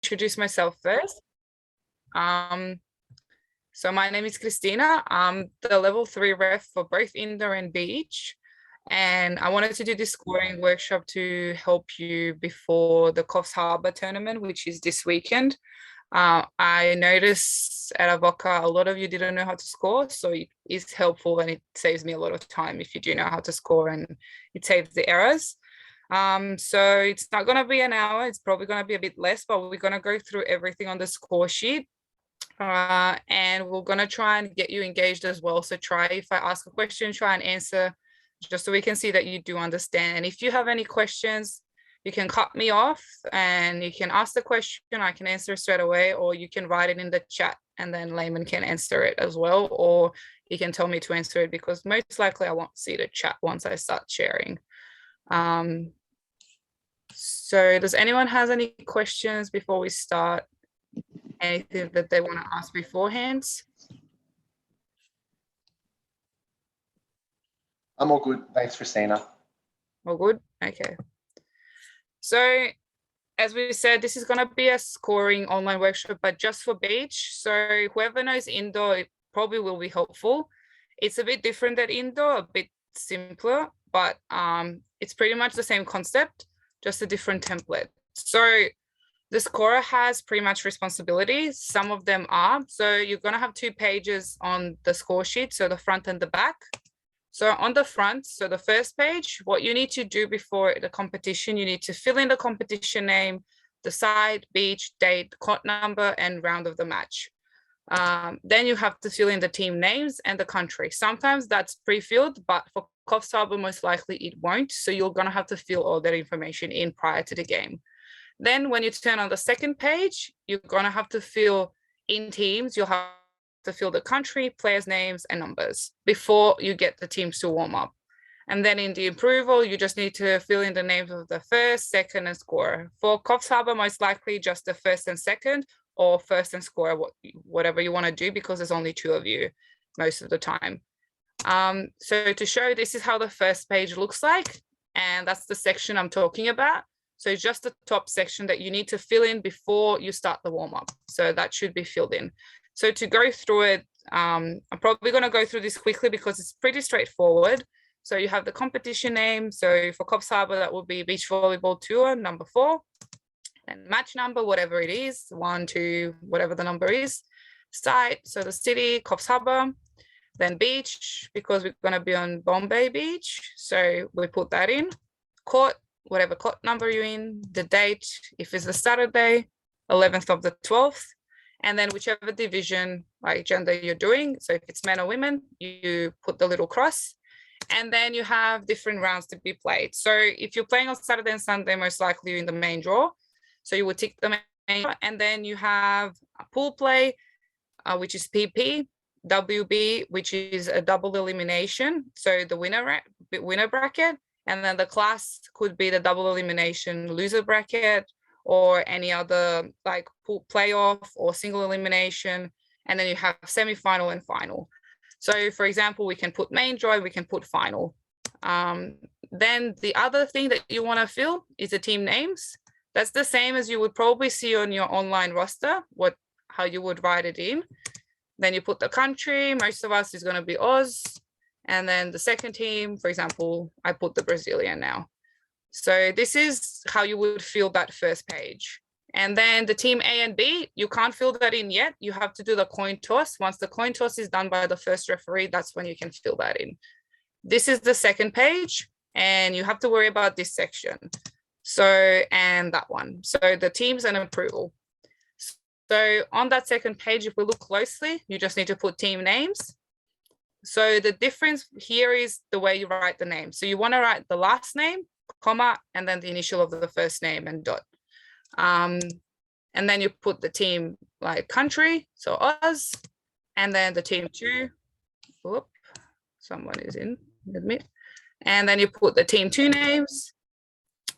introduce myself first. So my name is Kristina. I'm the level 3 ref for both indoor and beach. And I wanted to do this scoring workshop to help you before the Coffs Harbour tournament, which is this weekend. I noticed at Avoca, a lot of you didn't know how to score, so it is helpful and it saves me a lot of time if you do know how to score, and it saves the errors. So it's not going to be an hour, it's probably going to be a bit less, but we're going to go through everything on the score sheet. And we're going to try and get you engaged as well. So try, if I ask a question, try and answer just so we can see that you do understand. And if you have any questions, you can cut me off and you can ask the question, I can answer straight away, or you can write it in the chat and then Layman can answer it as well, or you can tell me to answer it, because most likely I won't see the chat once I start sharing. So does anyone has any questions before we start? Anything that they want to ask beforehand? I'm all good. Thanks, Kristina. All good? Okay. So as we said, this is going to be a scoring online workshop, but just for beach. So whoever knows indoor, it probably will be helpful. It's a bit different than indoor, a bit simpler, but it's pretty much the same concept, just a different template. So the scorer has pretty much responsibilities. Some of them are. So you're going to have 2 pages on the score sheet, so the front and the back. So on the front, so the first page, what you need to do before the competition, you need to fill in the competition name, the side, beach, date, court number, and round of the match. Then you have to fill in the team names and the country. Sometimes that's pre-filled, but for Coffs Harbour, most likely it won't. So you're going to have to fill all that information in prior to the game. Then when you turn on the second page, you're going to have to fill in teams. You'll have to fill the country, players' names, and numbers before you get the teams to warm up. And then in the approval, you just need to fill in the names of the first, second, and scorer. For Coffs Harbour, most likely just the first and second, or first and scorer, whatever you want to do, because there's only 2 of you most of the time. So to show, this is how the first page looks like, and that's the section I'm talking about. So it's just the top section that you need to fill in before you start the warm-up. So that should be filled in. So to go through it, I'm probably going to go through this quickly because it's pretty straightforward. So you have the competition name. So for Coffs Harbour, that will be Beach Volleyball Tour number 4. And match number, whatever it is, 1, 2, whatever the number is. Site, so the city, Coffs Harbour. Then beach, because we're going to be on Bombay Beach. So we put that in. Court, whatever court number you're in, the date, if it's a Saturday, 11th of the 12th, and then whichever division, like gender you're doing. So if it's men or women, you put the little cross, and then you have different rounds to be played. So if you're playing on Saturday and Sunday, most likely you're in the main draw. So you would tick the main draw, and then you have a pool play, which is PP, WB, which is a double elimination. So the winner bracket. And then the class could be the double elimination loser bracket, or any other like pool playoff or single elimination. And then you have semi-final and final. So for example, we can put main draw, we can put final. Then the other thing that you want to fill is the team names. That's the same as you would probably see on your online roster, how you would write it in. Then you put the country, most of us is going to be Oz. And then the second team, for example, I put the Brazilian now. So this is how you would fill that first page. And then the team A and B, you can't fill that in yet. You have to do the coin toss. Once the coin toss is done by the first referee, that's when you can fill that in. This is the second page, and you have to worry about this section. So, and that one. So the teams and approval. So on that second page, if we look closely, you just need to put team names. So the difference here is the way you write the name. So you want to write the last name, comma, and then the initial of the first name and dot. And then you put the team like country, so Oz, and then the team 2. Whoop, someone is in, admit. And then you put the team 2 names,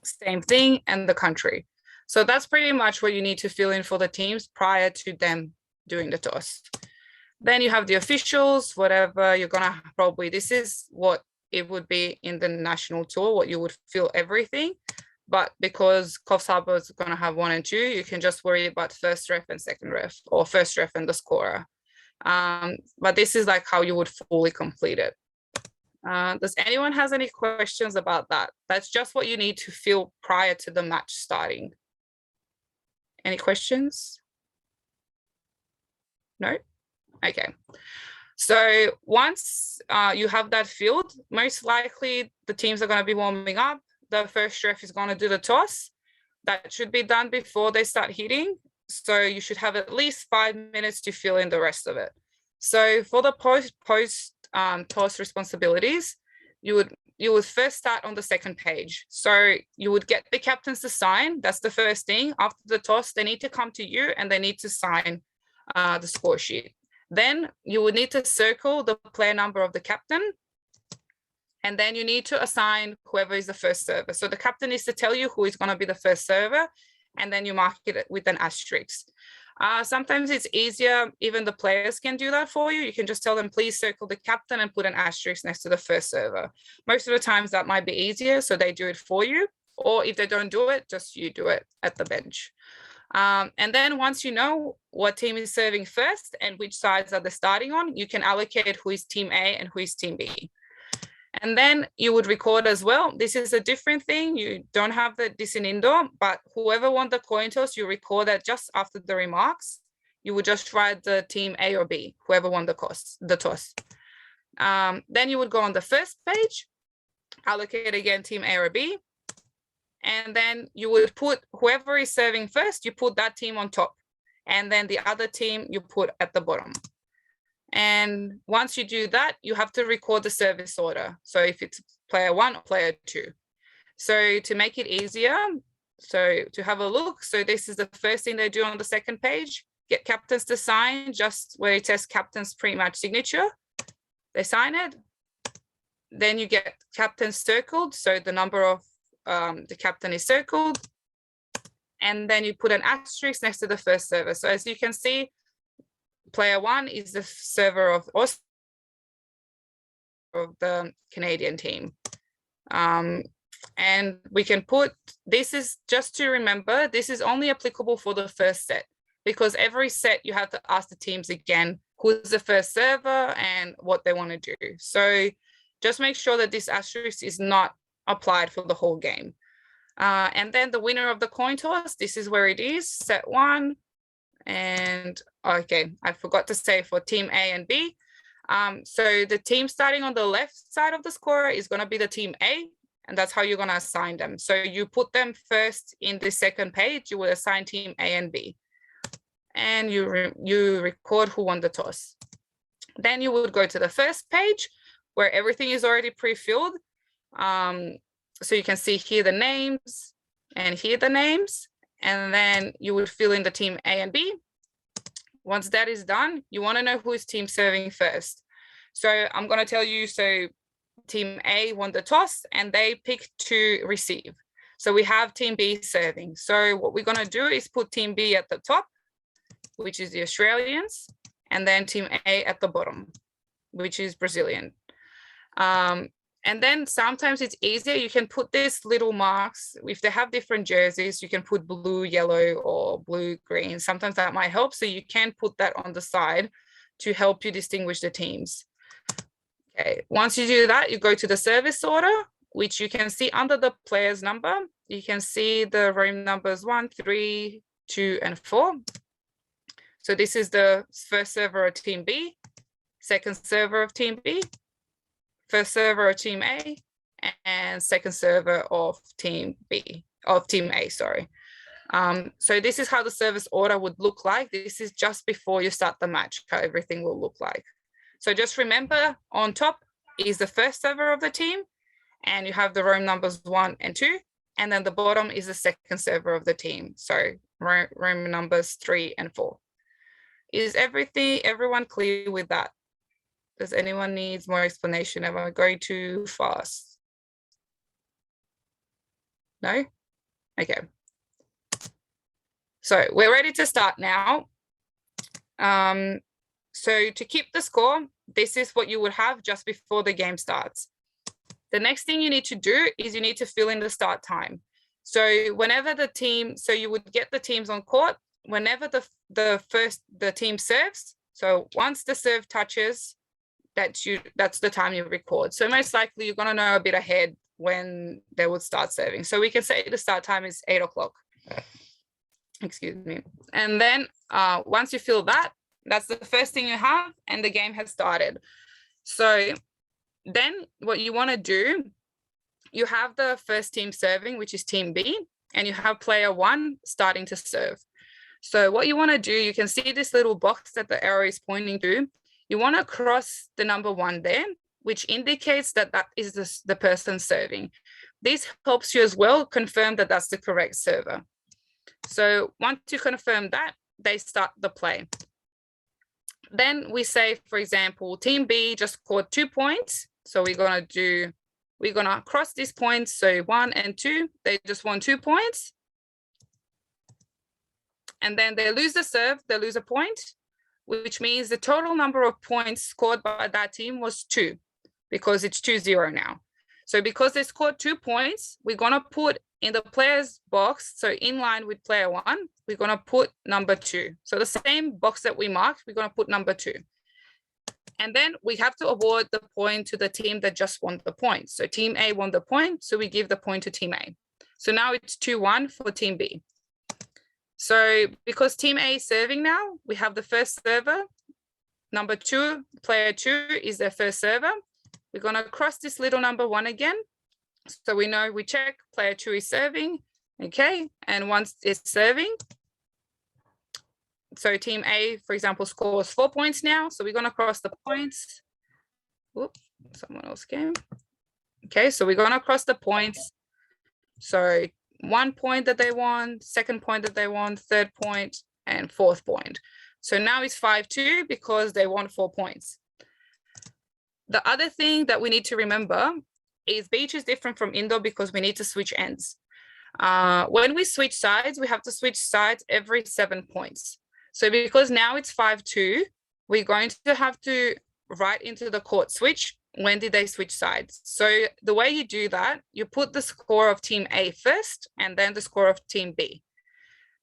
same thing, and the country. So that's pretty much what you need to fill in for the teams prior to them doing the toss. Then you have the officials, whatever you're going to probably, this is what it would be in the national tour, what you would fill everything. but because Coffs Harbour is going to have 1 and 2, you can just worry about first ref and second ref, or first ref and the scorer. But this is like how you would fully complete it. Does anyone has any questions about that? That's just what you need to fill prior to the match starting. Any questions? No? Okay. So once you have that filled, most likely the teams are going to be warming up. The first ref is going to do the toss. That should be done before they start hitting. So you should have at least 5 minutes to fill in the rest of it. So for the post toss responsibilities, you would first start on the second page. So you would get the captains to sign. That's the first thing. After the toss, they need to come to you and they need to sign the score sheet. Then you would need to circle the player number of the captain. And then you need to assign whoever is the first server. So the captain needs to tell you who is going to be the first server, and then you mark it with an asterisk. Sometimes it's easier, even the players can do that for you. You can just tell them, please circle the captain and put an asterisk next to the first server. Most of the times that might be easier, so they do it for you. Or if they don't do it, just you do it at the bench. And then once you know what team is serving first and which sides are they starting on, you can allocate who is team A and who is team B. And then you would record as well. This is a different thing. You don't have this in indoor, but whoever won the coin toss, you record that just after the remarks. You would just write the team A or B, whoever won the toss. Then you would go on the first page, allocate again team A or B. And then you would put whoever is serving first, you put that team on top. And then the other team you put at the bottom. And once you do that, you have to record the service order. So if it's player 1 or player 2. So to make it easier, so to have a look, so this is the first thing they do on the second page, get captains to sign just where it says captain's pre-match signature. They sign it. Then you get captains circled. So the number of the captain is circled. And then you put an asterisk next to the first server. So as you can see, player 1 is the server of the Canadian team. And we can put, this is just to remember, this is only applicable for the first set, because every set you have to ask the teams again, who's the first server and what they want to do. So just make sure that this asterisk is not applied for the whole game. And then the winner of the coin toss, this is where it is, set 1. And okay, I forgot to say for team A and B. So the team starting on the left side of the scorer is going to be the team A, and that's how you're going to assign them. So you put them first in the second page, you will assign team A and B. And you record who won the toss. Then you would go to the first page where everything is already pre-filled. So you can see here the names and here the names. And then you would fill in the team A and B. Once that is done, you want to know who is team serving first. So I'm going to tell you, so team A won the toss and they picked to receive. So we have team B serving. So what we're going to do is put team B at the top, which is the Australians, and then team A at the bottom, which is Brazilian. And then sometimes it's easier. You can put these little marks. If they have different jerseys, you can put blue, yellow, or blue, green. Sometimes that might help. So you can put that on the side to help you distinguish the teams. Okay, once you do that, you go to the service order, which you can see under the player's number. You can see the room numbers 1, 3, 2, and 4. So this is the first server of team B, second server of team B, first server of team A, and second server of team A, sorry. So this is how the service order would look like. This is just before you start the match, how everything will look like. So just remember, on top is the first server of the team, and you have the room numbers 1 and 2, and then the bottom is the second server of the team. So room numbers 3 and 4. Is everyone clear with that? Does anyone need more explanation? Am I going too fast? No? Okay. So we're ready to start now. So to keep the score, this is what you would have just before the game starts. The next thing you need to do is you need to fill in the start time. So whenever the team, so you would get the teams on court, whenever the team serves. So once the serve touches, that's the time you record. So most likely you're gonna know a bit ahead when they would start serving. So we can say the start time is 8 o'clock. Excuse me. And then once you feel that, that's the first thing you have, and the game has started. So then what you want to do, you have the first team serving, which is team B, and you have player 1 starting to serve. So what you want to do, you can see this little box that the arrow is pointing to. You want to cross the number 1 there, which indicates that that is the person serving. This helps you as well confirm that that's the correct server. So once you confirm that, they start the play. Then we say, for example, team B just scored 2 points. So we're gonna cross these points. So 1 and 2, they just won 2 points. And then they lose the serve, they lose a point, which means the total number of points scored by that team was 2, because it's 2-0 now. So because they scored 2 points, we're gonna put in the player's box, so in line with player 1, we're gonna put number 2. So the same box that we marked, we're gonna put number 2. And then we have to award the point to the team that just won the point. So team A won the point, so we give the point to team A. So now it's 2-1 for team B. So because team A is serving now, we have the first server. Number 2, player 2 is their first server. We're gonna cross this little number 1 again. So we know, we check player 2 is serving, okay? And once it's serving, so team A, for example, scores 4 points now. So we're gonna cross the points. Oops, someone else came. Okay, so we're gonna cross the points. So 1 point that they won, 2nd point that they won, 3rd point, and 4th point. So now it's 5-2 because they won 4 points. The other thing that we need to remember is beach is different from indoor because we need to switch ends. When we switch sides, we have to switch sides every 7 points. So because now it's 5-2, we're going to have to write into the court switch, when did they switch sides? So the way you do that, you put the score of team A first and then the score of team B.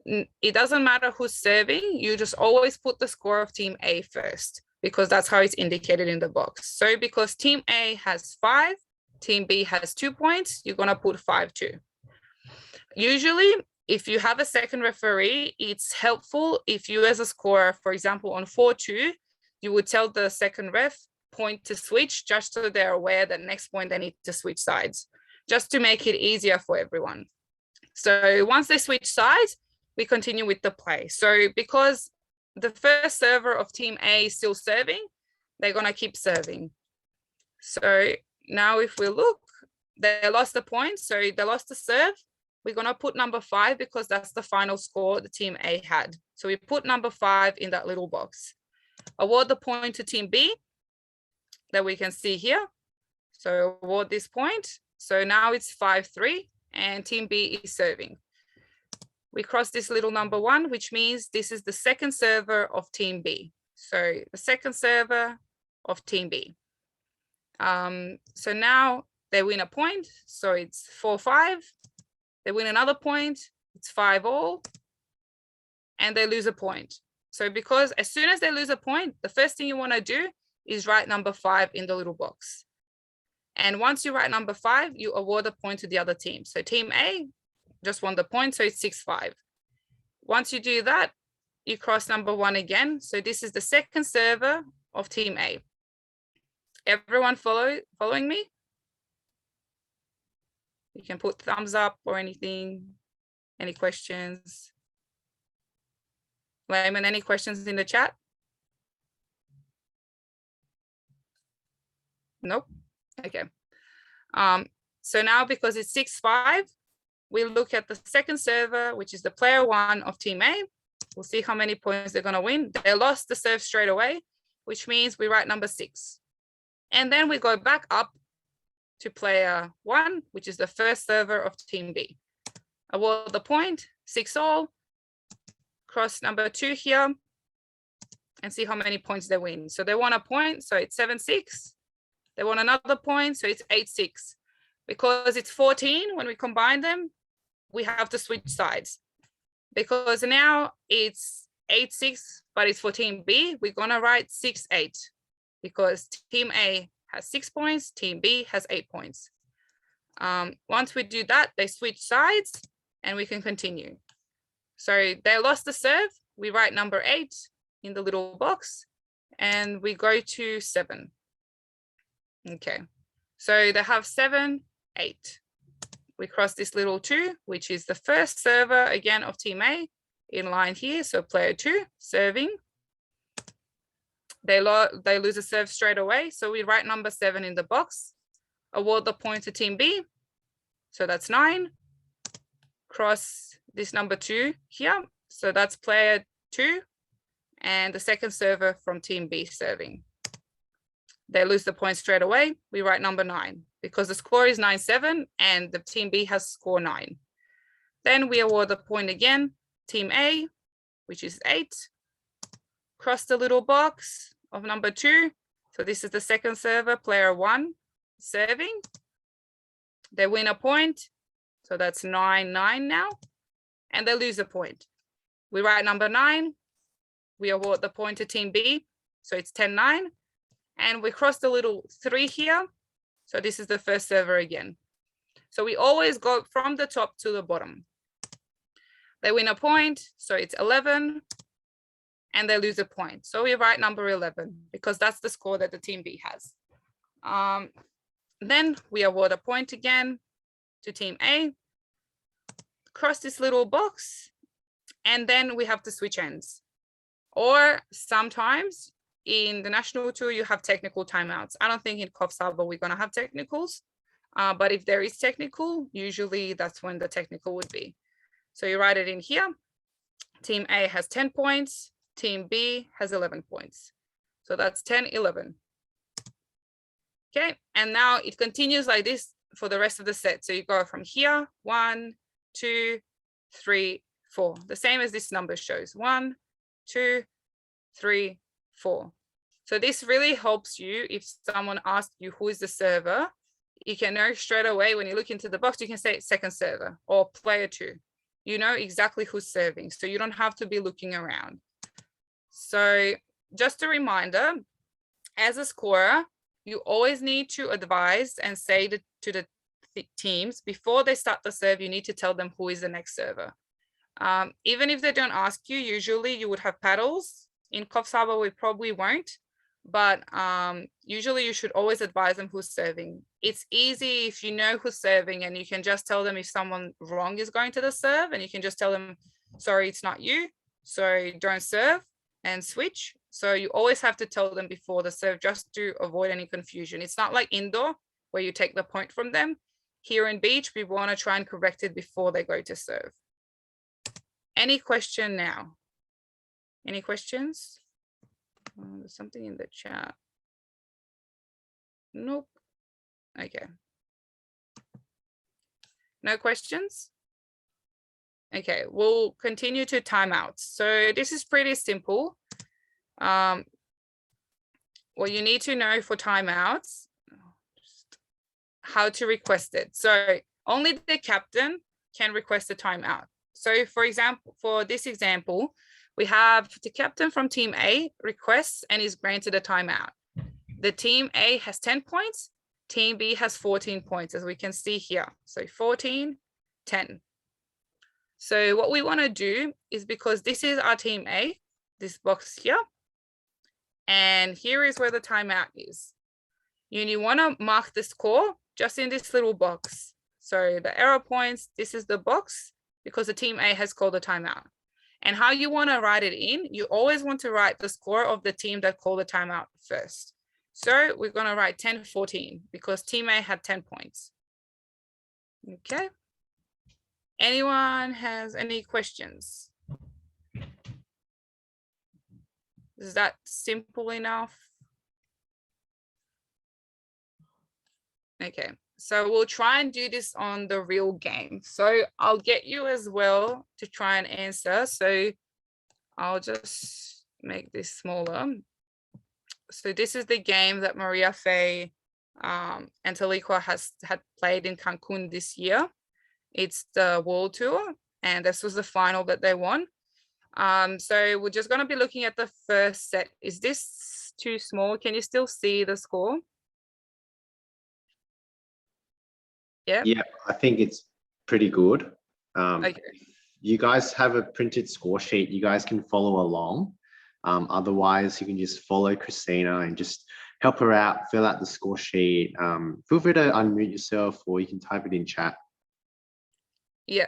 It doesn't matter who's serving, you just always put the score of team A first, because that's how it's indicated in the box. So because team A has 5, team B has 2 points, you're gonna put 5-2. Usually, if you have a second referee, it's helpful if you as a scorer, for example, on 4-2, you would tell the second ref point to switch, just so they're aware that next point they need to switch sides, just to make it easier for everyone. So once they switch sides, we continue with the play. So because the first server of team A is still serving, they're gonna keep serving. So now if we look, they lost the point, so they lost the serve. We're gonna put number 5 because that's the final score the team A had. So we put number 5 in that little box. Award the point to team B that we can see here. So award this point. So now it's 5-3 and team B is serving. We cross this little number 1, which means this is the second server of team B. So the second server of team B. So now they win a point. So it's 4-5. They win another point. It's 5-all. And they lose a point. So because as soon as they lose a point, the first thing you want to do is write number 5 in the little box. And once you write number 5, you award a point to the other team. So team A just won the point, so it's 6-5. Once you do that, you cross number 1 again. So this is the second server of team A. Everyone following me? You can put thumbs up or anything. Any questions? Layman, any questions in the chat? Nope. Okay. So now because it's 6-5, we look at the second server, which is the player 1 of team A. We'll see how many points they're gonna win. They lost the serve straight away, which means we write number 6. And then we go back up to player 1, which is the first server of team B. Award the point, 6-all. Cross number 2 here and see how many points they win. So they won a point, so it's 7-6. They won another point, so it's 8-6. Because it's 14 when we combine them, we have to switch sides because now it's 8-6, but it's for team B. We're gonna write 6-8 because team A has 6 points, team B has 8 points. Once we do that, they switch sides and we can continue. So they lost the serve. We write number 8 in the little box and we go to 7. Okay, so they have 7, 8. We cross this little 2, which is the first server again of team A in line here. So player 2 serving. They lose a serve straight away. So we write number 7 in the box, award the point to team B. So that's 9. Cross this number 2 here. So that's player 2 and the second server from team B serving. They lose the point straight away. We write number 9 because the score is 9-7 and the team B has score 9. Then we award the point again, team A, which is 8. Cross the little box of number 2. So this is the second server, player 1 serving. They win a point. So that's 9-9 now. And they lose a point. We write number 9. We award the point to team B. So it's 10-9. And we cross the little 3 here. So this is the first server again. So we always go from the top to the bottom. They win a point, so it's 11. And they lose a point. So we write number 11 because that's the score that the team B has. Then we award a point again to team A. Cross this little box. And then we have to switch ends. Or sometimes in the national tour, you have technical timeouts. I don't think in Kosovo we're going to have technicals, but if there is technical, usually that's when the technical would be. So you write it in here. Team A has 10 points. Team B has 11 points. So that's 10, 11. Okay, and now it continues like this for the rest of the set. So you go from here, 1, 2, 3, 4. The same as this number shows, 1, 2, 3, 4. So this really helps you if someone asks you who is the server, you can know straight away when you look into the box, you can say second server or player 2. You know exactly who's serving, so you don't have to be looking around. So just a reminder, as a scorer, you always need to advise and say to the teams before they start the serve, you need to tell them who is the next server. Even if they don't ask you, usually you would have paddles. In Kosovo, we probably won't, but usually you should always advise them who's serving. It's easy if you know who's serving and you can just tell them if someone wrong is going to the serve and you can just tell them, sorry, it's not you, so don't serve and switch. So you always have to tell them before the serve just to avoid any confusion. It's not like indoor where you take the point from them. Here in beach, we want to try and correct it before they go to serve. Any question now? Any questions? There's something in the chat. Nope. Okay. No questions? Okay, we'll continue to timeouts. So this is pretty simple. What you need to know for timeouts, how to request it. So only the captain can request a timeout. So for example, for this example, we have the captain from team A requests and is granted a timeout. The team A has 10 points, team B has 14 points, as we can see here. So 14, 10. So what we want to do is, because this is our team A, this box here, and here is where the timeout is. You want to mark the score just in this little box. So the arrow points, this is the box because the team A has called a timeout. And how you want to write it in, you always want to write the score of the team that called the timeout first. So we're going to write 10-14 because team A had 10 points. Okay. Anyone has any questions? Is that simple enough? Okay, so we'll try and do this on the real game. So I'll get you as well to try and answer. So I'll just make this smaller. So this is the game that Maria Faye and Talikwa had played in Cancun this year. It's the World Tour, and this was the final that they won. So we're just going to be looking at the first set. Is this too small? Can you still see the score? Yeah. Yeah, I think it's pretty good. Okay. You guys have a printed score sheet. You guys can follow along. Otherwise, you can just follow Kristina and just help her out, fill out the score sheet. Feel free to unmute yourself, or you can type it in chat. Yeah.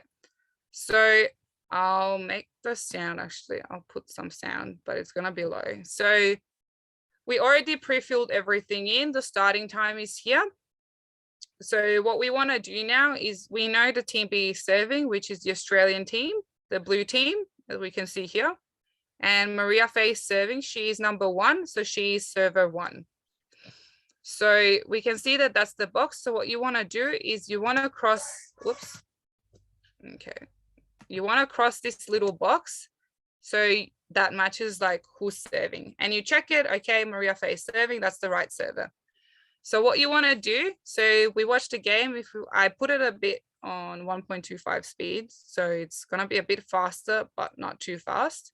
So I'll make the sound, actually. I'll put some sound, but it's going to be low. So we already pre-filled everything in. The starting time is here. So what we want to do now is we know the team B is serving, which is the Australian team, the blue team, as we can see here. And Maria Faye is serving. She is number 1, so she is server 1. So we can see that that's the box. So what you want to do is you want to cross, whoops. Okay. You want to cross this little box. So that matches like who's serving. And you check it. Okay, Maria Faye is serving. That's the right server. So what you want to do, so we watched the game. I put it a bit on 1.25 speed. So it's going to be a bit faster, but not too fast.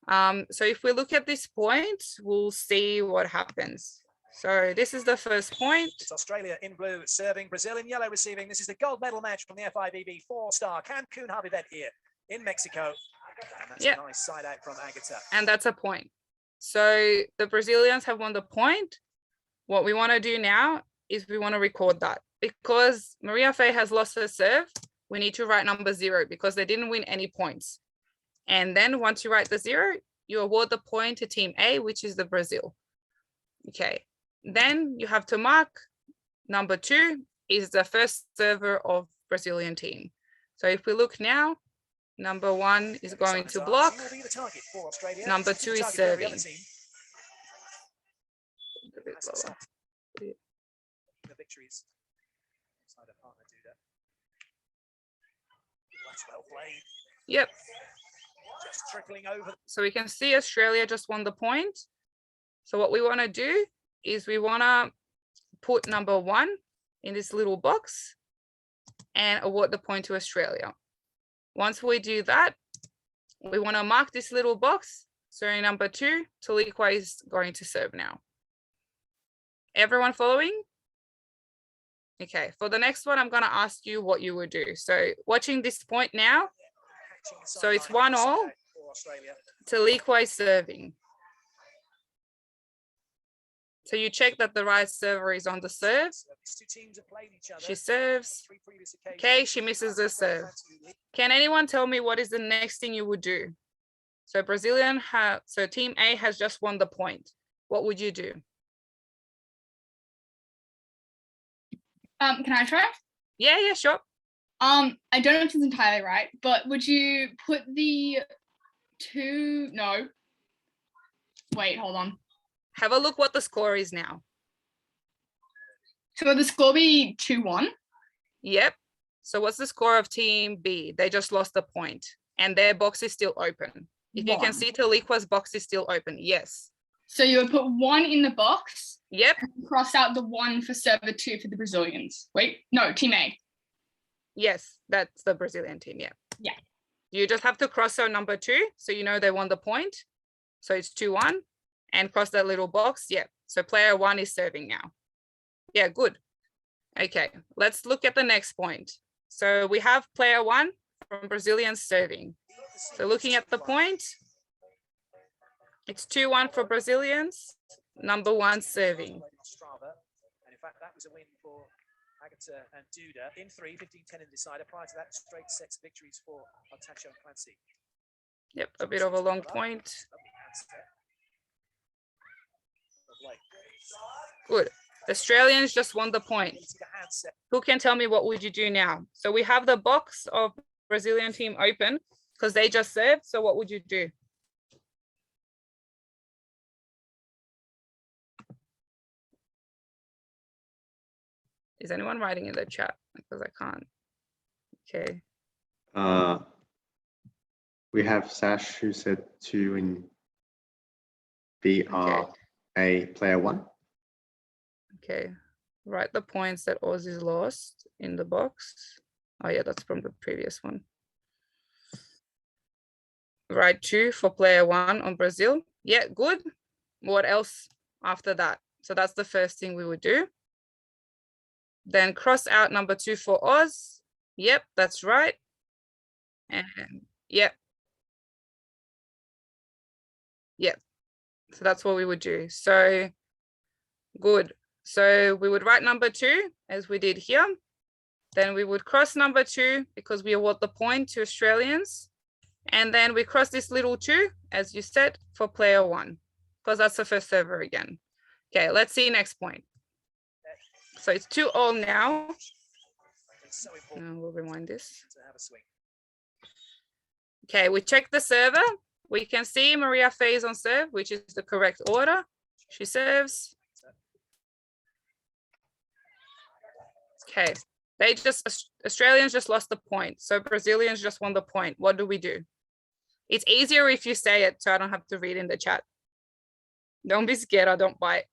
So if we look at this point, we'll see what happens. So this is the first point. It's Australia in blue serving, Brazil in yellow receiving. This is the gold medal match from the FIVB 4-star Cancun Hub event here in Mexico. And that's a nice side out from Agata. And that's a point. So the Brazilians have won the point. What we want to do now is we want to record that, because Maria Faye has lost her serve. We need to write number 0 because they didn't win any points. And then once you write the 0, you award the point to team A, which is the Brazil. Okay. Then you have to mark number 2 is the first server of Brazilian team. So if we look now, number 1 is going to block. Number 2 is serving. The victories. That's well played. Yep. Just trickling over. So we can see Australia just won the point. So what we want to do is we want to put number 1 in this little box and award the point to Australia. Once we do that, we want to mark this little box. So number 2, Taliqua is going to serve now. Everyone following? Okay, for the next one, I'm going to ask you what you would do. So watching this point now, so it's 1-1. Taliqua is serving. So you check that the right server is on the serve. She serves. Okay, she misses the serve. Can anyone tell me what is the next thing you would do? So so team A has just won the point. What would you do? Can I try? Yeah, sure. I don't know if it's entirely right, but would you put the 2? No. Wait, hold on. Have a look what the score is now. So would the score be 2-1? Yep. So what's the score of team B? They just lost the point and their box is still open. If you can see, Taliqua's box is still open. Yes. So you would put 1 in the box. Yep. And cross out the 1 for server 2 for the Brazilians. Wait, no, team A. Yes, that's the Brazilian team. Yeah. Yeah. You just have to cross out number 2, so you know they won the point. So it's 2-1, and cross that little box. Yeah. So player 1 is serving now. Yeah, good. Okay, let's look at the next point. So we have player 1 from Brazilian serving. So looking at the point, it's 2-1 for Brazilians. Number 1 serving. And in fact, that was a win for Agata and Duda in 3, 15-10 in the decider. Prior to that, straight sets victories for Artacho and Clancy. Yep, a bit of a long point. Good. Australians just won the point. Who can tell me what would you do now? So we have the box of Brazilian team open because they just served. So what would you do? Is anyone writing in the chat? Because I can't. Okay. We have Sash who said 2 in BRA player 1. Okay. Write the points that Aussies lost in the box. Oh yeah, that's from the previous one. Right 2 for player 1 on Brazil. Yeah, good. What else after that? So that's the first thing we would do. Then cross out number 2 for Oz. Yep, that's right. And yep. Yep. So that's what we would do. So good. So we would write number 2 as we did here. Then we would cross number 2 because we award the point to Australians. And then we cross this little 2, as you said, for player 1, because that's the first server again. Okay, let's see next point. So it's 2-all now. We'll rewind this. Okay, we check the server. We can see Maria Faye's on serve, which is the correct order. She serves. Okay, Australians just lost the point. So Brazilians just won the point. What do we do? It's easier if you say it, so I don't have to read in the chat. Don't be scared, I don't bite.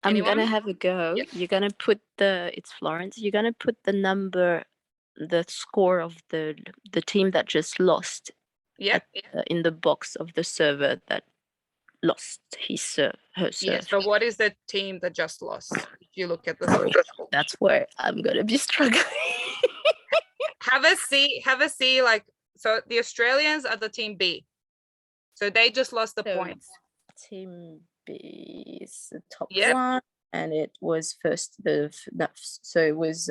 Anyone? I'm gonna have a go. Yep. You're gonna put it's Florence. You're gonna put the score of the team that just lost. Yep. In the box of the server that lost her serve. Yeah, so what is the team that just lost? If you look at the That's where I'm gonna be struggling. have a see, like, so the Australians are the team B. So they just lost the points. Team B is the top Yep. one, and it was first so it was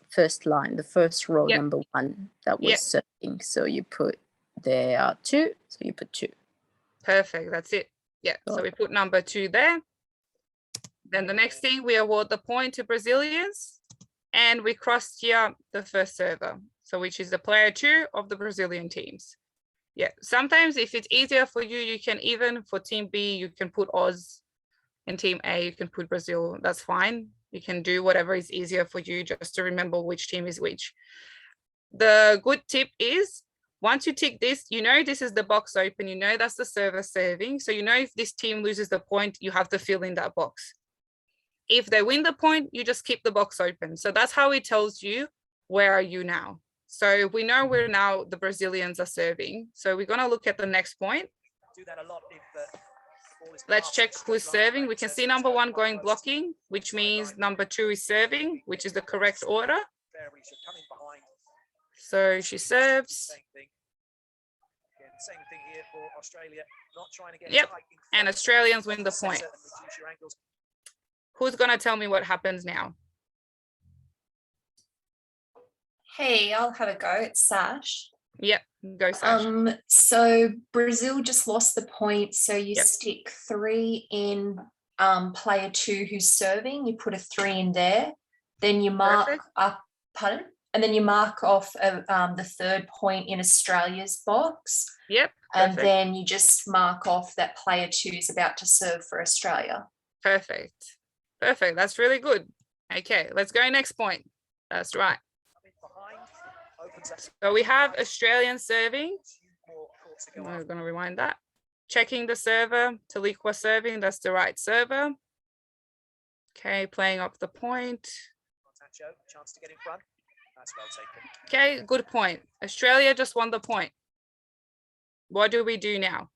first line, the first row, Yep. number 1 that was Yep. serving. So you put there are 2, so you put 2. Perfect, that's it. Yeah, so we put number 2 there. Then the next thing, we award the point to Brazilians, and we crossed here the first server, so which is the player 2 of the Brazilian teams. Yeah, sometimes if it's easier for you, you can even, for team B, you can put Oz, and team A, you can put Brazil. That's fine. You can do whatever is easier for you, just to remember which team is which. The good tip is, once you tick this, you know this is the box open, you know that's the server serving. So you know if this team loses the point, you have to fill in that box. If they win the point, you just keep the box open. So that's how it tells you, where are you now? So we know we're now, the Brazilians are serving. So we're gonna look at the next point. Do that a lot if Let's check who's serving. We can see number 1 going blocking, which means number 2 is serving, which is the correct order. So she serves. Same thing here for Australia, not trying to get Yep, tight and Australians win the point. Who's gonna tell me what happens now? Hey, I'll have a go. It's Sash. Yep, go Sash. So Brazil just lost the point. So you Yep. stick 3 in player 2 who's serving. You put a 3 in there. Then you mark Perfect. up, pardon? And then you mark off the 3rd point in Australia's box. Yep, And perfect. then you just mark off that player 2 is about to serve for Australia. Perfect. Perfect. That's really good. Okay, let's go next point. That's right. So we have Australian serving. I'm going to rewind that. Checking the server. Taliqua serving. That's the right server. Okay, playing up the point. Chance to get in front. That's well taken. Okay, good point. Australia just won the point. What do we do now?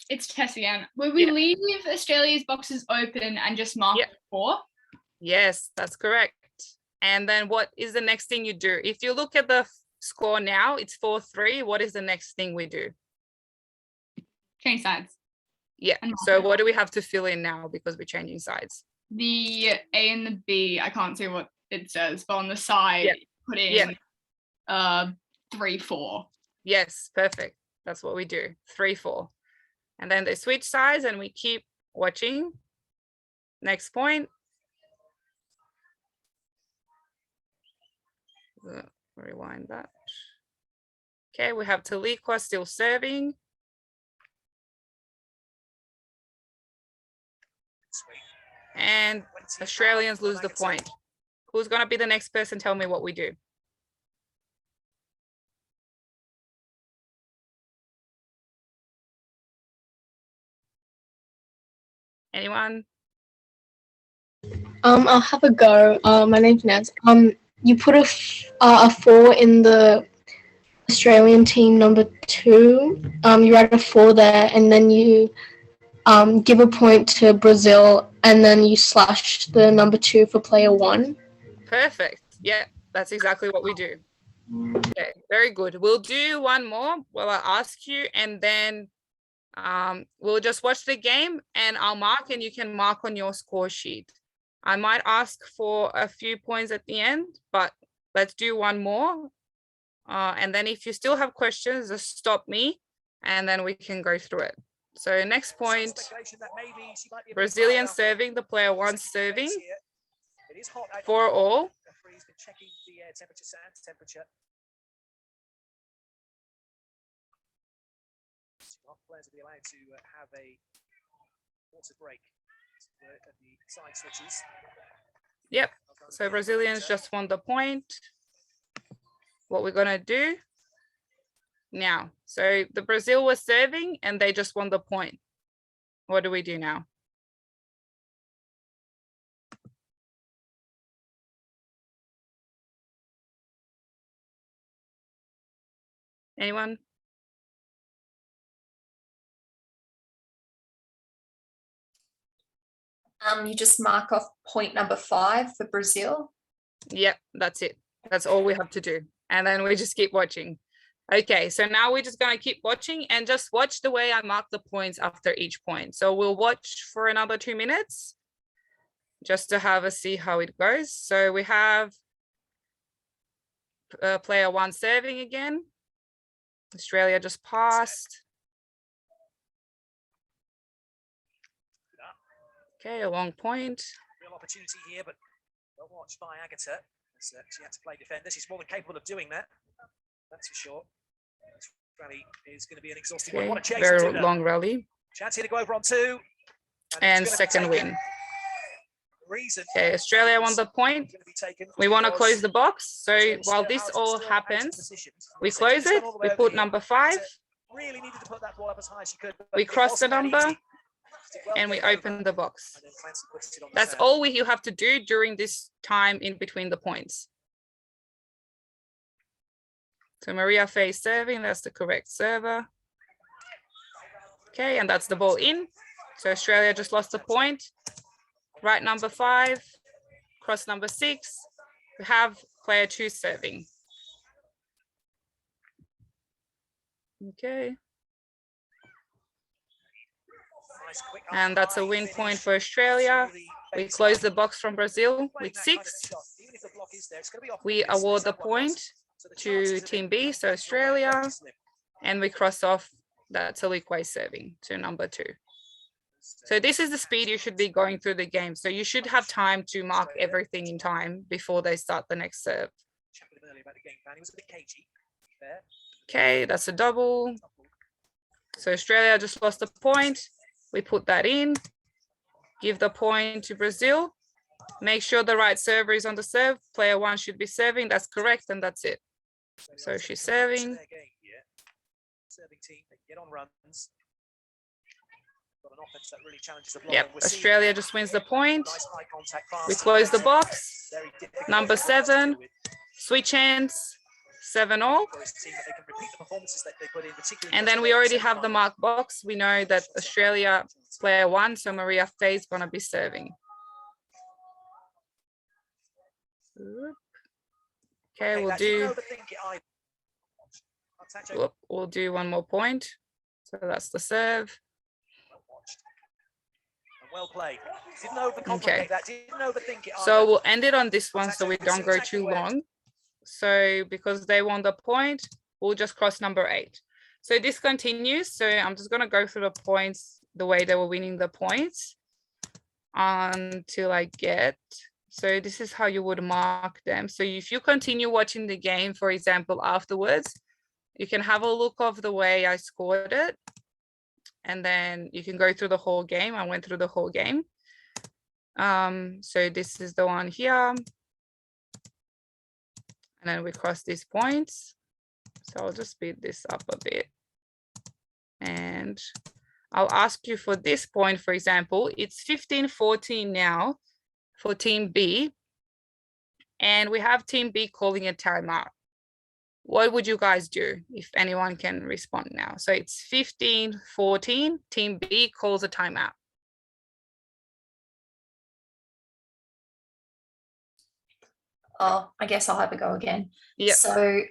It's Tess again. Will we Yeah. leave Australia's boxes open and just mark Yeah. 4? Yes, that's correct. And then what is the next thing you do? If you look at the score now, it's 4-3. What is the next thing we do? Change sides. Yeah, And so what do we have to fill in now because we're changing sides? The A and the B, I can't see what it says, but on the side, Yeah. put in 3-4. Yes, perfect. That's what we do, 3-4. And then they switch sides and we keep watching. Next point. Rewind that. Okay, we have Taliqua still serving. And Australians lose the point. Who's gonna be the next person? Tell me what we do. Anyone? I'll have a go. My name's Naz. You put a 4 in the Australian team number 2. You write a 4 there, and then you give a point to Brazil, and then you slash the number 2 for player 1. Perfect. Yeah, that's exactly what we do. Okay, very good. We'll do one more. Well, I'll ask you, and then we'll just watch the game, and I'll mark, and you can mark on your score sheet. I might ask for a few points at the end, but let's do one more. And then if you still have questions, just stop me, and then we can go through it. So next point, Brazilian serving, the player 1 serving. 4 all. Players will be allowed to have a water break at the side switches. Yep. So Brazilians just won the point. What we're gonna do now. So the Brazil was serving and they just won the point. What do we do now? Anyone? You just mark off point number 5 for Brazil. Yep, that's it. That's all we have to do. And then we just keep watching. Okay, so now we're just going to keep watching and just watch the way I mark the points after each point. So we'll watch for another 2 minutes just to have a see how it goes. So we have player 1 serving again. Australia just passed. Okay, a long point. Real opportunity here, but well watched by Agatha. She had to play defender. She's more than capable of doing that. That's for sure. This rally is going to be an exhausting one. What a chase. Very long rally. Chance here to go over on 2. And second win. Okay, Australia won the point. We want to close the box. So while this all happens, we close it. We put number 5. We cross the number. And we open the box. That's all you have to do during this time in between the points. So Maria Faye serving, that's the correct server. Okay, and that's the ball in. So Australia just lost a point. Right number 5, cross number 6. We have player 2 serving. Okay. And that's a win point for Australia. We close the box from Brazil with 6. We award the point to Team B, so Australia, and we cross off that Talikwe serving to number 2. So this is the speed you should be going through the game. So you should have time to mark everything in time before they start the next serve. Okay, that's a double. So Australia just lost a point. We put that in, give the point to Brazil, make sure the right server is on the serve. Player 1 should be serving, that's correct, and that's it. So she's serving. Yep, Australia just wins the point. We close the box. Number 7, switch hands. 7 all. And then we already have the mark box. We know that Australia player 1, so Maria Faye is going to be serving. Okay, we'll do one more point. So that's the serve. Well played. Didn't overcomplicate that. Didn't overthink it. So we'll end it on this one so we don't go too long. So because they won the point, we'll just cross number 8. So this continues. So I'm just going to go through the points the way they were winning the points until I get. So this is how you would mark them. So if you continue watching the game, for example, afterwards, you can have a look of the way I scored it. And then you can go through the whole game. I went through the whole game. So this is the one here. And then we cross these points. So I'll just speed this up a bit. And I'll ask you for this point, for example, it's 15-14 now for team B, and we have team B calling a timeout. What would you guys do if anyone can respond now? So it's 15-14, team B calls a timeout. Oh, I guess I'll have a go again. Yep. So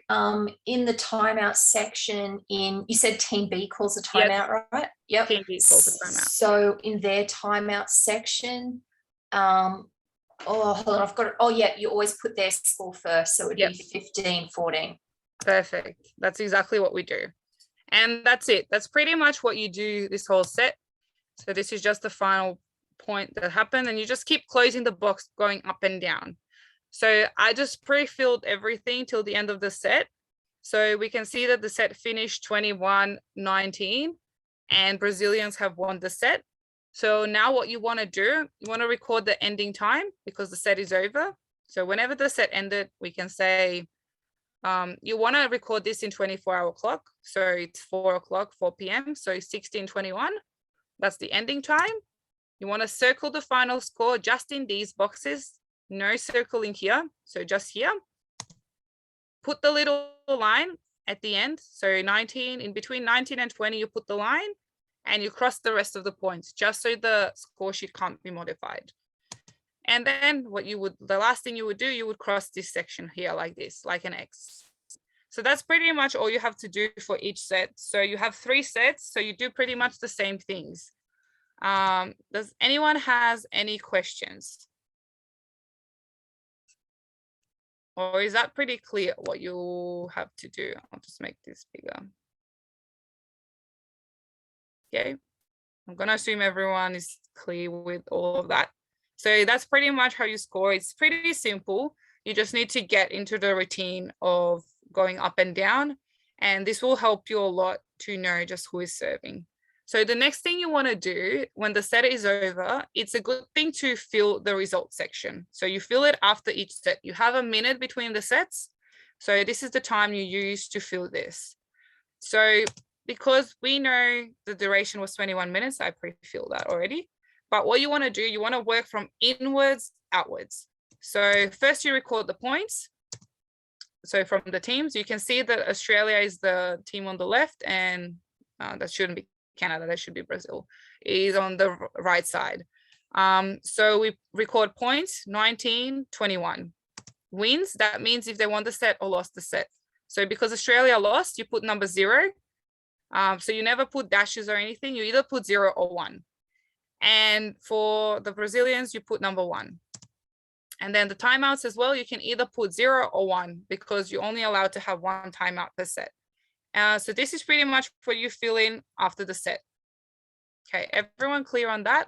in the timeout section, you said team B calls a Yep. timeout, right? Yep. Team B calls a timeout. So in their timeout section, oh, hold on, I've got it. Oh, yeah, you always put their score first. So it'd be 15-14. Perfect. That's exactly what we do. And that's it. That's pretty much what you do this whole set. So this is just the final point that happened, and you just keep closing the box, going up and down. So I just pre-filled everything till the end of the set. So we can see that the set finished 21-19 and Brazilians have won the set. So now what you want to do, you want to record the ending time because the set is over. So whenever the set ended, we can say, you want to record this in 24-hour clock. So it's 4 p.m. So 16:21, that's the ending time. You want to circle the final score just in these boxes. No circling here, so just here. Put the little line at the end. So 19, in between 19 and 20, you put the line and you cross the rest of the points just so the score sheet can't be modified. And then the last thing you would do, you would cross this section here like this, like an X. So that's pretty much all you have to do for each set. So you have 3 sets, so you do pretty much the same things. Does anyone has any questions? Or is that pretty clear what you have to do? I'll just make this bigger. Okay, I'm gonna assume everyone is clear with all of that. So that's pretty much how you score. It's pretty simple. You just need to get into the routine of going up and down, and this will help you a lot to know just who is serving. So the next thing you want to do when the set is over, it's a good thing to fill the results section. So you fill it after each set. You have a minute between the sets. So this is the time you use to fill this. So because we know the duration was 21 minutes, I pre-filled that already. But what you want to do, you want to work from inwards outwards. So first you record the points. So from the teams, you can see that Australia is the team on the left, and that shouldn't be Canada, that should be Brazil, is on the right side. So we record points, 19-21. Wins, that means if they won the set or lost the set. So because Australia lost, you put number 0. So you never put dashes or anything, you either put 0 or 1. And for the Brazilians, you put number 1. And then the timeouts as well, you can either put 0 or 1 because you're only allowed to have 1 timeout per set. So this is pretty much what you fill in after the set. Okay, everyone clear on that?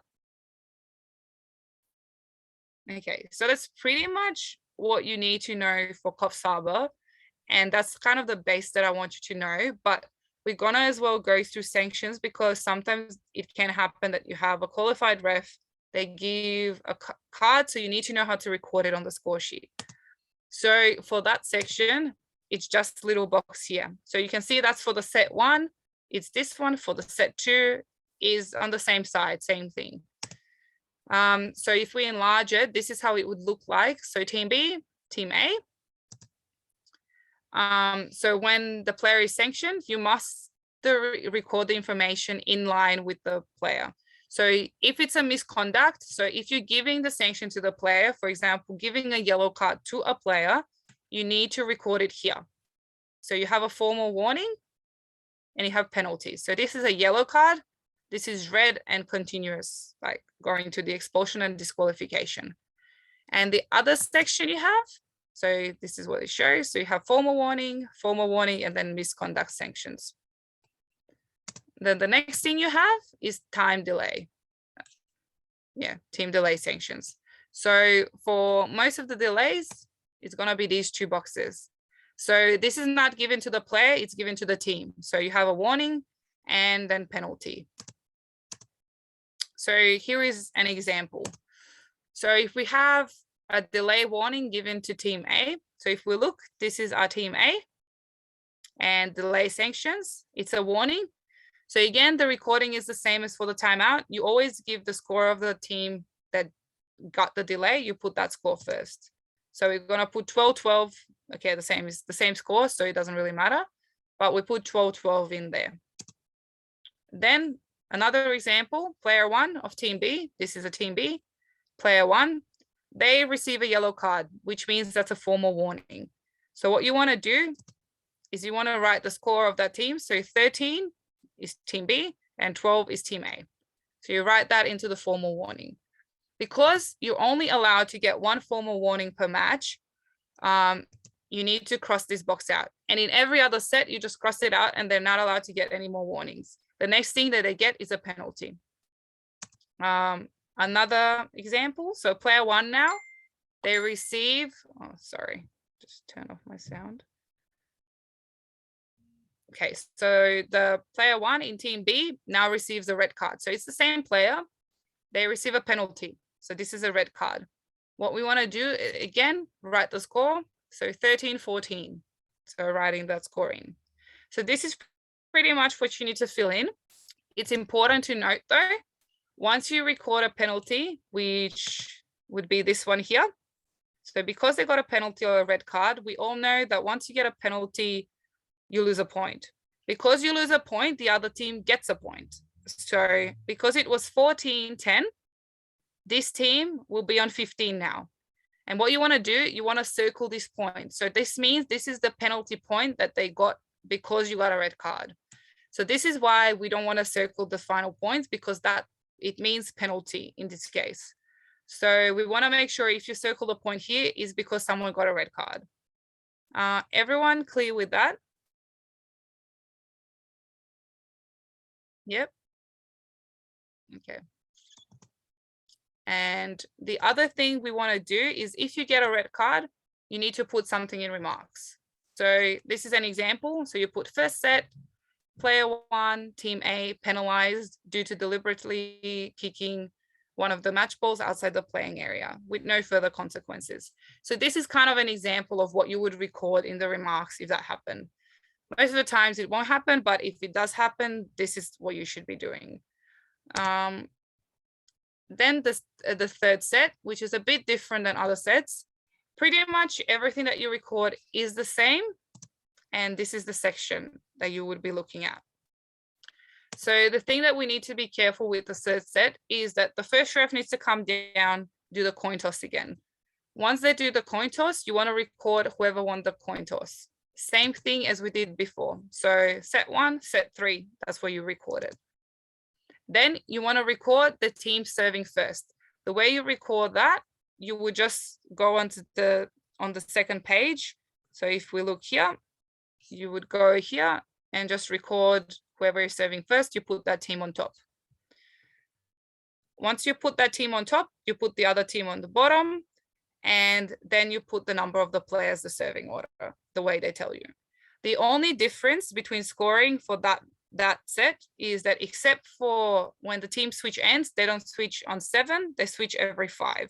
Okay, so that's pretty much what you need to know for Kopsaba. And that's kind of the base that I want you to know. But we're gonna as well go through sanctions because sometimes it can happen that you have a qualified ref, they give a card, so you need to know how to record it on the score sheet. So for that section, it's just little box here. So you can see that's for the set 1. It's this one. For the set 2 is on the same side, same thing. So if we enlarge it, this is how it would look like. So team B, team A. So when the player is sanctioned, you must record the information in line with the player. So if it's a misconduct, so if you're giving the sanction to the player, for example, giving a yellow card to a player, you need to record it here. So you have a formal warning and you have penalties. So this is a yellow card. This is red and continuous, like going to the expulsion and disqualification. And the other section you have, so this is what it shows. So you have formal warning, and then misconduct sanctions. Then the next thing you have is time delay. Yeah, team delay sanctions. So for most of the delays, it's gonna be these 2 boxes. So this is not given to the player, it's given to the team. So you have a warning and then penalty. So here is an example. So if we have a delay warning given to team A, so if we look, this is our team A and delay sanctions, it's a warning. So again, the recording is the same as for the timeout. You always give the score of the team that got the delay, you put that score first. So we're gonna put 12-12, okay, the same score, so it doesn't really matter, but we put 12-12 in there. Then another example, player 1 of team B, this is a team B, player 1, they receive a yellow card, which means that's a formal warning. So what you wanna do is you wanna write the score of that team. So 13 is team B and 12 is team A. So you write that into the formal warning. Because you're only allowed to get 1 formal warning per match, you need to cross this box out. And in every other set, you just cross it out and they're not allowed to get any more warnings. The next thing that they get is a penalty. Another example, so player 1 now, they receive, oh, sorry, just turn off my sound. Okay, so the player 1 in team B now receives a red card. So it's the same player, they receive a penalty. So this is a red card. What we want to do, again, write the score. So 13-14. So writing that score in. So this is pretty much what you need to fill in. It's important to note though, once you record a penalty, which would be this one here. So because they got a penalty or a red card, we all know that once you get a penalty, you lose a point. Because you lose a point, the other team gets a point. So because it was 14-10, this team will be on 15 now. And what you want to do, you want to circle this point. So this means this is the penalty point that they got because you got a red card. So this is why we don't want to circle the final points, because that it means penalty in this case. So we want to make sure if you circle the point here is because someone got a red card. Everyone clear with that? Yep. Okay. And the other thing we want to do is if you get a red card, you need to put something in remarks. So this is an example. So you put first set, player 1, team A penalized due to deliberately kicking one of the match balls outside the playing area with no further consequences. So this is kind of an example of what you would record in the remarks if that happened. Most of the times it won't happen, but if it does happen, this is what you should be doing. Then the third set, which is a bit different than other sets, pretty much everything that you record is the same. And this is the section that you would be looking at. So the thing that we need to be careful with the third set is that the first ref needs to come down, do the coin toss again. Once they do the coin toss, you want to record whoever won the coin toss. Same thing as we did before. So set 1, set 3, that's where you recorded. Then you want to record the team serving first. The way you record that, you would just go on the second page. So if we look here, you would go here and just record whoever is serving first, you put that team on top. Once you put that team on top, you put the other team on the bottom, and then you put the number of the players, the serving order, the way they tell you. The only difference between scoring for that set is that except for when the team switch ends, they don't switch on 7, they switch every 5.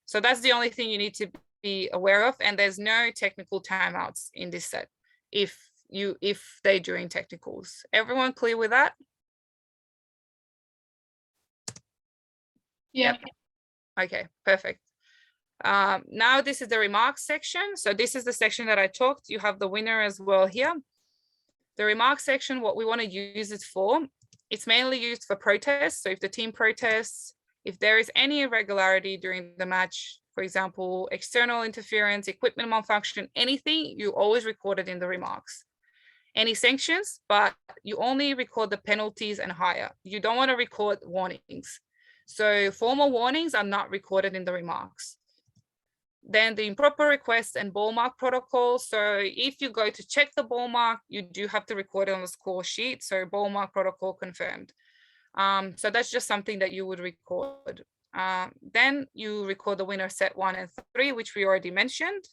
So that's the only thing you need to be aware of, and there's no technical timeouts in this set if they're doing technicals. Everyone clear with that? Yeah. Yep. Okay, perfect. Now this is the remarks section. So this is the section that I talked. You have the winner as well here. The remarks section, what we want to use it for, it's mainly used for protests. So if the team protests, if there is any irregularity during the match, for example, external interference, equipment malfunction, anything, you always record it in the remarks. Any sanctions, but you only record the penalties and higher. You don't want to record warnings. So formal warnings are not recorded in the remarks. Then the improper request and ball mark protocol. So if you go to check the ball mark, you do have to record it on the score sheet. So ball mark protocol confirmed. So that's just something that you would record. Then you record the winner set 1 and 3, which we already mentioned.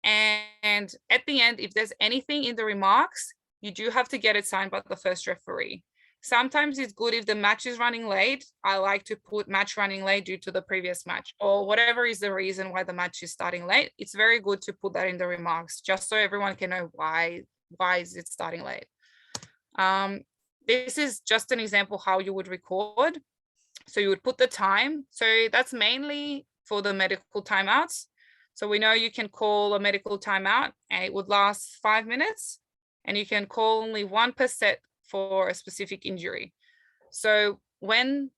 And at the end, if there's anything in the remarks, you do have to get it signed by the first referee. Sometimes it's good if the match is running late. I like to put match running late due to the previous match, or whatever is the reason why the match is starting late. It's very good to put that in the remarks, just so everyone can know why is it starting late. this is just an example how you would record. So you would put the time. So that's mainly for the medical timeouts. So we know you can call a medical timeout and it would last 5 minutes, and you can call only 1 per set for a specific injury. So when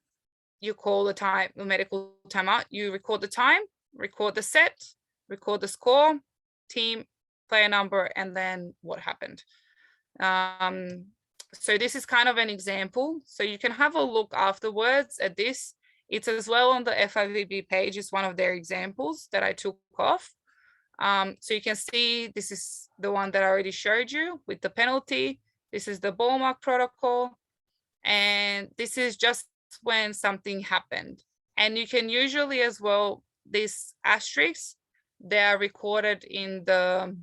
you call the medical timeout, you record the time, record the set, record the score, team, player number, and then what happened. So this is kind of an example. So you can have a look afterwards at this. It's as well on the FIVB page. It's one of their examples that I took off. So you can see this is the one that I already showed you with the penalty. This is the ball mark protocol. And this is just when something happened. And you can usually as well, these asterisks, they are recorded in the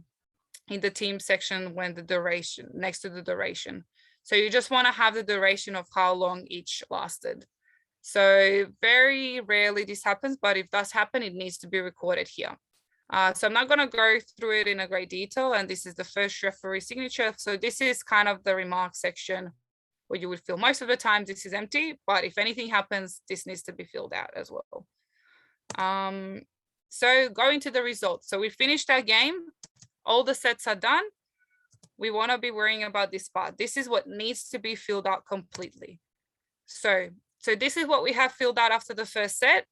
team section when the duration, next to the duration. So you just want to have the duration of how long each lasted. So very rarely this happens, but if it does happen, it needs to be recorded here. So I'm not going to go through it in a great detail. And this is the first referee signature. So this is kind of the remark section where you would feel most of the time this is empty, but if anything happens, this needs to be filled out as well. So going to the results. So we finished our game. All the sets are done. We want to be worrying about this part. This is what needs to be filled out completely. So this is what we have filled out after the first set.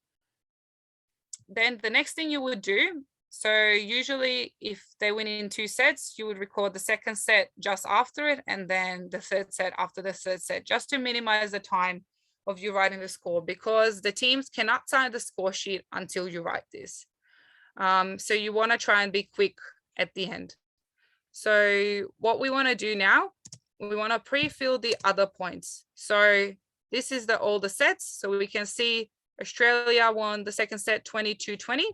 Then the next thing you would do, so usually if they win in 2 sets, you would record the second set just after it, and then the third set after the third set, just to minimize the time of you writing the score, because the teams cannot sign the score sheet until you write this. So you want to try and be quick at the end. So what we want to do now, we want to pre-fill the other points. So this is all the sets. So we can see Australia won the second set 22-20.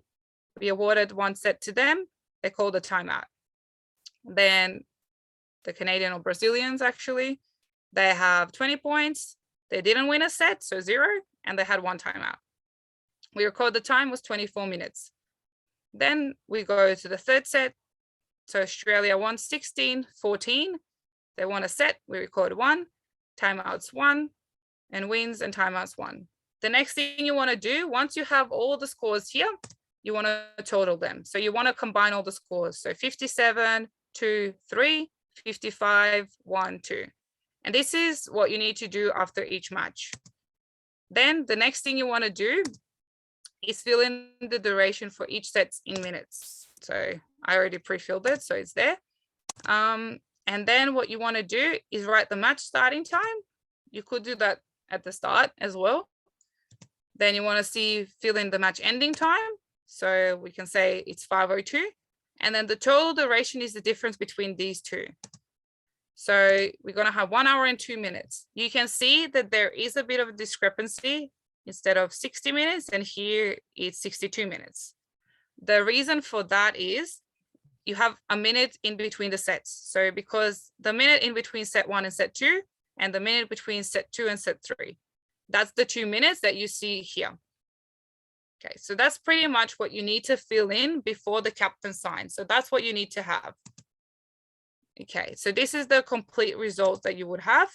We awarded 1 set to them. They called a timeout. Then the Canadian or Brazilians, actually, they have 20 points. They didn't win a set, so 0, and they had 1 timeout. We record the time was 24 minutes. Then we go to the third set. So Australia won 16-14. They won a set. We record 1, timeouts 1, and wins and timeouts 1. The next thing you want to do, once you have all the scores here, you want to total them. So you want to combine all the scores. So 57, 2, 3, 55, 1, 2. And this is what you need to do after each match. Then the next thing you want to do is fill in the duration for each set in minutes. So I already pre-filled it, so it's there. And then what you want to do is write the match starting time. You could do that at the start as well. Then you want to fill in the match ending time. So we can say it's 5:02. And then the total duration is the difference between these two. So we're going to have 1 hour and 2 minutes. You can see that there is a bit of a discrepancy. Instead of 60 minutes, and here it's 62 minutes. The reason for that is you have a minute in between the sets. So because the minute in between set 1 and set 2, and the minute between set 2 and set 3, that's the 2 minutes that you see here. Okay, so that's pretty much what you need to fill in before the captain signs. So that's what you need to have. Okay, so this is the complete result that you would have,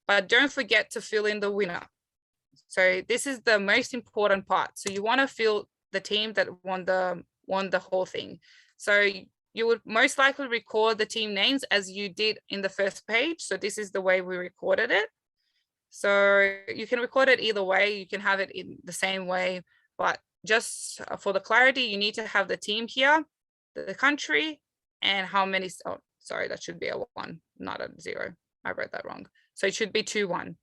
but don't forget to fill in the winner. So this is the most important part. So you want to fill the team that won the whole thing. So you would most likely record the team names as you did in the first page. So this is the way we recorded it. So you can record it either way. You can have it in the same way, but just for the clarity, you need to have the team here, the country, and how many, oh, sorry, that should be a 1, not a 0. I wrote that wrong. So it should be 2-1.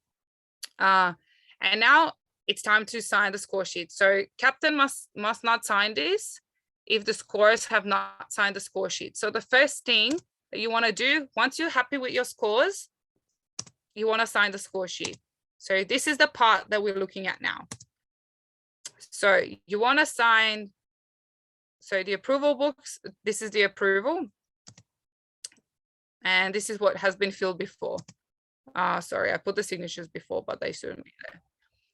And now it's time to sign the score sheet. So captain must not sign this if the scorers have not signed the score sheet. So the first thing that you want to do, once you're happy with your scores, you want to sign the score sheet. So this is the part that we're looking at now. So you want to sign, so the approval books, this is the approval. And this is what has been filled before. Sorry, I put the signatures before, but they shouldn't be there.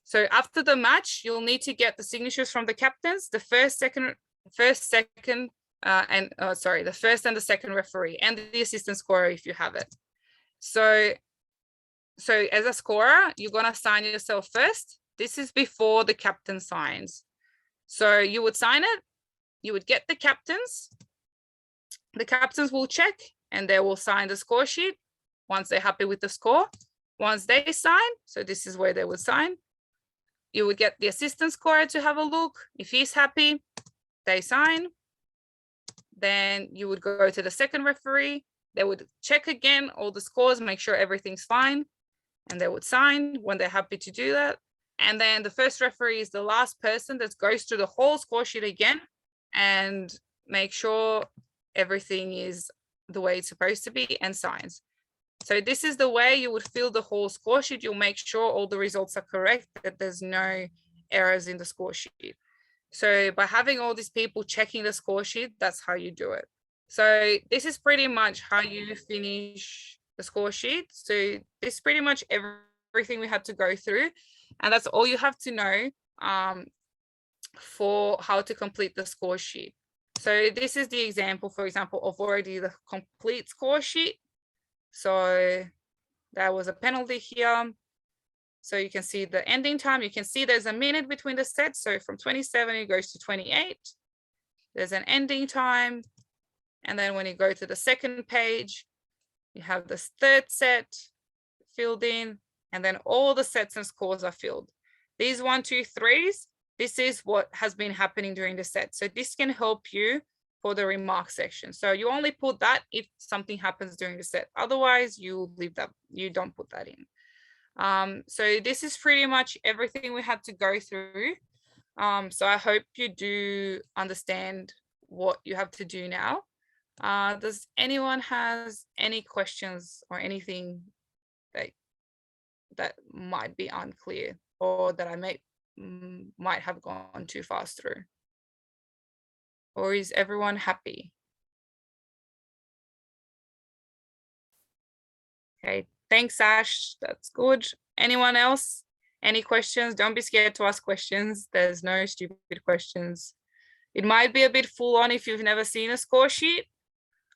So after the match, you'll need to get the signatures from the captains, the first and the second referee, and the assistant scorer if you have it. So So as a scorer, you're gonna sign yourself first. This is before the captain signs. So you would sign it, you would get the captains will check and they will sign the score sheet once they're happy with the score. Once they sign, so this is where they would sign, you would get the assistant scorer to have a look. If he's happy, they sign. Then you would go to the second referee. They would check again all the scores, make sure everything's fine, and they would sign when they're happy to do that. And then the first referee is the last person that goes through the whole score sheet again and make sure everything is the way it's supposed to be and signs. So this is the way you would fill the whole score sheet. You'll make sure all the results are correct, that there's no errors in the score sheet. So by having all these people checking the score sheet, that's how you do it. So this is pretty much how you finish the score sheet. So this is pretty much everything we had to go through. And that's all you have to know for how to complete the score sheet. So this is the example, for example, of already the complete score sheet. So that was a penalty here. So you can see the ending time. You can see there's a minute between the sets. So from 27, it goes to 28. There's an ending time. And then when you go to the second page, you have this third set filled in, and then all the sets and scores are filled. These 1, 2, 3s, this is what has been happening during the set. So this can help you for the remark section. So you only put that if something happens during the set. Otherwise, you leave that, you don't put that in. So this is pretty much everything we had to go through. So I hope you do understand what you have to do now. Does anyone has any questions or anything that might be unclear or that I might have gone too fast through? Or is everyone happy? Okay, thanks, Ash. That's good. Anyone else? Any questions? Don't be scared to ask questions. There's no stupid questions. It might be a bit full on if you've never seen a score sheet.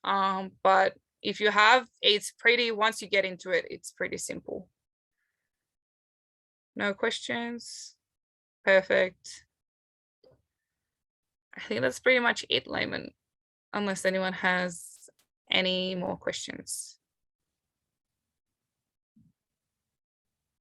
But if you have, it's pretty, once you get into it, it's pretty simple. No questions? Perfect. I think that's pretty much it, Layman, unless anyone has any more questions.